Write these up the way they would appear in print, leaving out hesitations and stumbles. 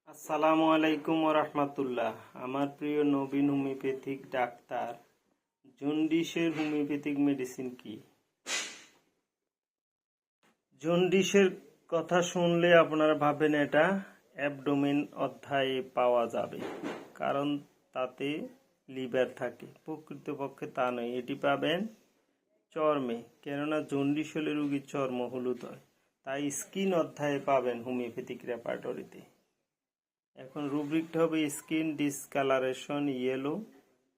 আসসালামু আলাইকুম রাহমাতুল্লাহ। আমার প্রিয় নবীন হোমিওপ্যাথিক ডাক্তার, জন্ডিসের হোমিওপ্যাথিক মেডিসিন কি? জন্ডিসের কথা শুনলে আপনারা ভাবেন এটা অ্যাবডোমেন অধ্যায়ে পাওয়া যাবে, কারণ তাতে লিভার থাকে। প্রকৃতপক্ষে তা নয়, এটি পাবেন চর্মে, কেননা জন্ডিস হলে রোগীর চর্ম হলুদ হয়। তাই স্কিন অধ্যায়ে পাবেন হোমিওপ্যাথিক রেপার্টরিতে। এখন রুব্রিকটা হবে স্কিন ডিসকালারেশন ইয়েলো,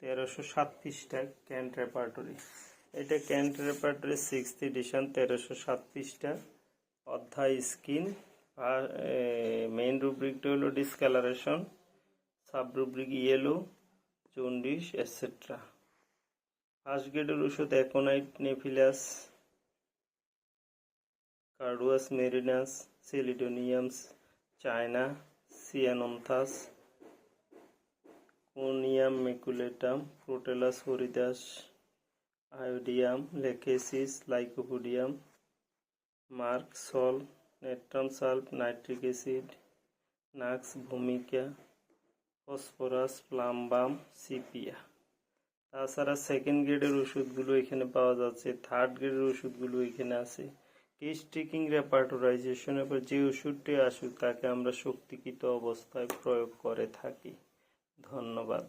1307 পৃষ্ঠা ক্যান্ট রেপার্টরি। এটা ক্যান্ট রেপার্টরি 6th এডিশন, 1307 পৃষ্ঠা, অধ্যায় স্কিন। আর মেইন রুব্রিকটা হলো discolouration, sub rubric yellow, jaundice etcetera. First গ্রেডের ওষুধ অ্যাকোনাইট নেফিলাস, carduus marianus, chelidoniums china, ceanothus, conium maculatum, প্রোটেলাস হরিদাস, iodium, lachesis, lycopodium, merc sol, natrum sulph, nitric acid, nux ভূমিকা, ফসফরাস, প্লামবাম, সিপিয়া। তাছাড়া সেকেন্ড গ্রেডের ওষুধগুলো এখানে পাওয়া যাচ্ছে, থার্ড গ্রেডের ওষুধগুলো এখানে আছে। কেস টেকিং রেপার্টরাইজেশনের পর যে ওষুধটি আসুক তাকে আমরা শক্তিকৃত অবস্থায় প্রয়োগ করে থাকি। ধন্যবাদ।